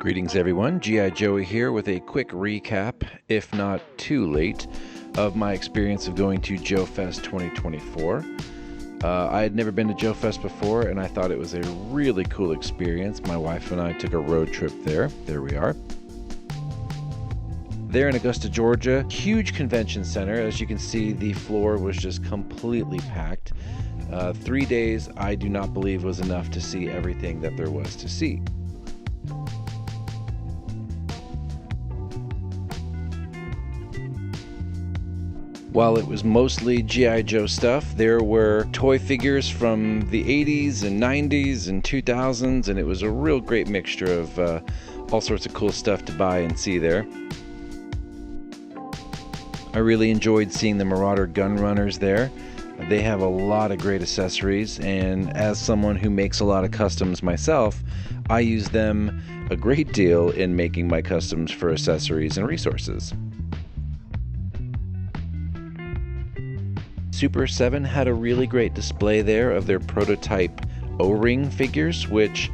Greetings everyone, G.I. Joey here with a quick recap, if not too late, of my experience of going to JoeFest 2024. I had never been to JoeFest before and I thought it was a really cool experience. My wife and I took a road trip there. There we are. There in Augusta, Georgia, huge convention center. As you can see, the floor was just completely packed. 3 days I do not believe was enough to see everything that there was to see. While it was mostly G.I. Joe stuff, there were toy figures from the 80s and 90s and 2000s, and it was a real great mixture of all sorts of cool stuff to buy and see there. I really enjoyed seeing the Marauder gun runners there. They have a lot of great accessories, and as someone who makes a lot of customs myself, I use them a great deal in making my customs for accessories and resources. Superseven had a really great display there of their prototype O-ring figures, which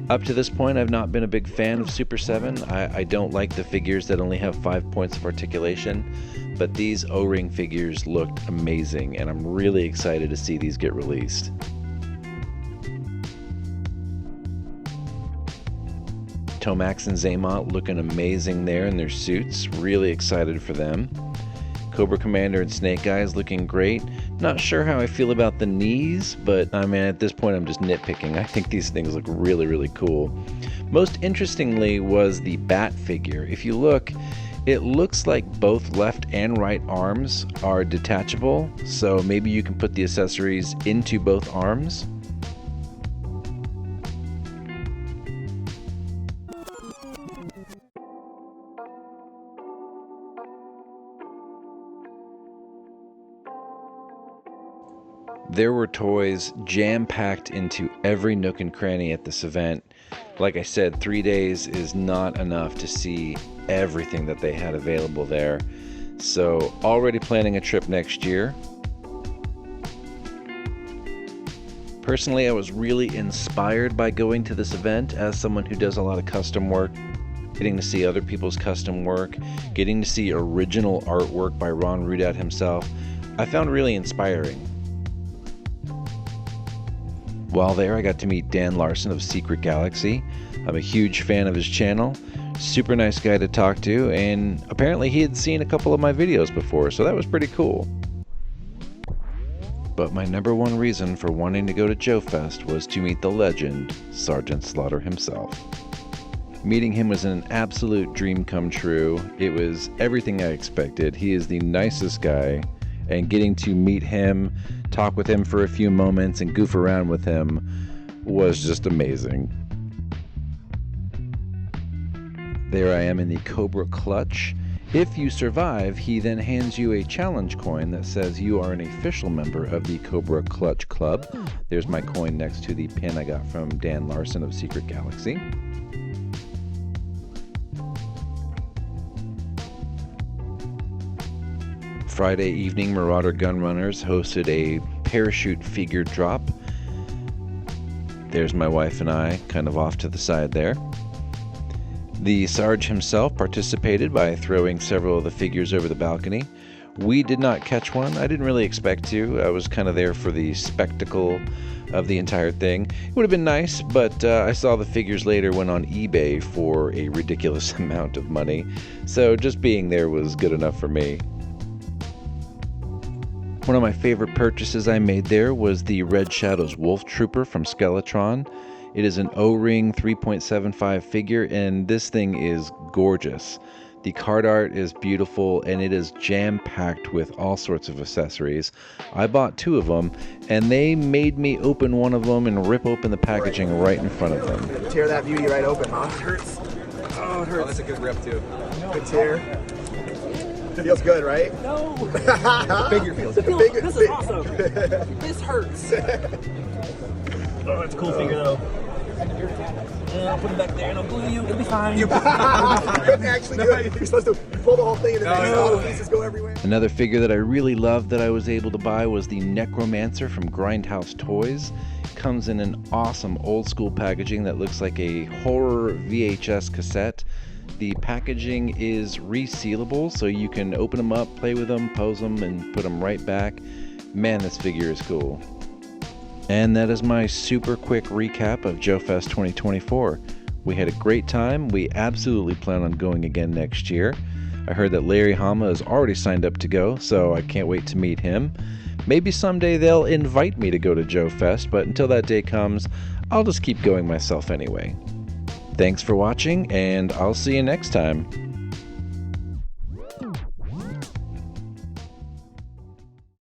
up to this point I've not been a big fan of Superseven. I don't like the figures that only have 5 points of articulation, but these O-ring figures looked amazing and I'm really excited to see these get released. Tomax and Zaymont looking amazing there in their suits, really excited for them. Cobra Commander and Snake Eyes looking great. Not sure how I feel about the knees, but I mean at this point I'm just nitpicking. I think these things look really, really cool. Most interestingly was the bat figure. If you look, it looks like both left and right arms are detachable, so maybe you can put the accessories into both arms. There were toys jam-packed into every nook and cranny at this event. Like I said, 3 days is not enough to see everything that they had available there. So already planning a trip next year. Personally, I was really inspired by going to this event as someone who does a lot of custom work. Getting to see other people's custom work, getting to see original artwork by Ron Rudat himself, I found really inspiring. While there, I got to meet Dan Larson of Secret Galaxy. I'm a huge fan of his channel. Super nice guy to talk to, and apparently he had seen a couple of my videos before, so that was pretty cool. But my number one reason for wanting to go to JoeFest was to meet the legend, Sergeant Slaughter himself. Meeting him was an absolute dream come true. It was everything I expected. He is the nicest guy, and getting to meet him, talk with him for a few moments, and goof around with him was just amazing. There I am in the Cobra Clutch. If you survive, he then hands you a challenge coin that says you are an official member of the Cobra Clutch Club. There's my coin next to the pin I got from Dan Larson of Secret Galaxy. Friday evening, Marauder Gun Runners hosted a parachute figure drop. There's my wife and I, kind of off to the side there. The Sarge himself participated by throwing several of the figures over the balcony. We did not catch one. I didn't really expect to. I was kind of there for the spectacle of the entire thing. It would have been nice, but I saw the figures later went on eBay for a ridiculous amount of money. So just being there was good enough for me. One of my favorite purchases I made there was the Red Shadows Wolf Trooper from Skeletron. It is an O-ring 3.75 figure, and this thing is gorgeous. The card art is beautiful, and it is jam-packed with all sorts of accessories. I bought 2 of them, and they made me open one of them and rip open the packaging right in front of them. Tear that beauty right open, huh? It hurts. Oh, it hurts. Oh, that's a good rip, too. Good tear. Feels good, right? No. The figure feels good. This is awesome. This hurts. Oh, it's a cool figure, though. I'll put it back there and I'll glue you. It'll be fine. Actually, good. You're supposed to. pull the whole thing and then No. all the pieces go everywhere. Another figure that I really loved that I was able to buy was the Necromancer from Grindhouse Toys. Comes in an awesome old school packaging that looks like a horror VHS cassette. The packaging is resealable, so you can open them up, play with them, pose them, and put them right back. Man, this figure is cool. And that is my super quick recap of JoeFest 2024. We had a great time. We absolutely plan on going again next year. I heard that Larry Hama is already signed up to go, so I can't wait to meet him. Maybe someday they'll invite me to go to JoeFest, but until that day comes, I'll just keep going myself anyway. Thanks for watching, and I'll see you next time.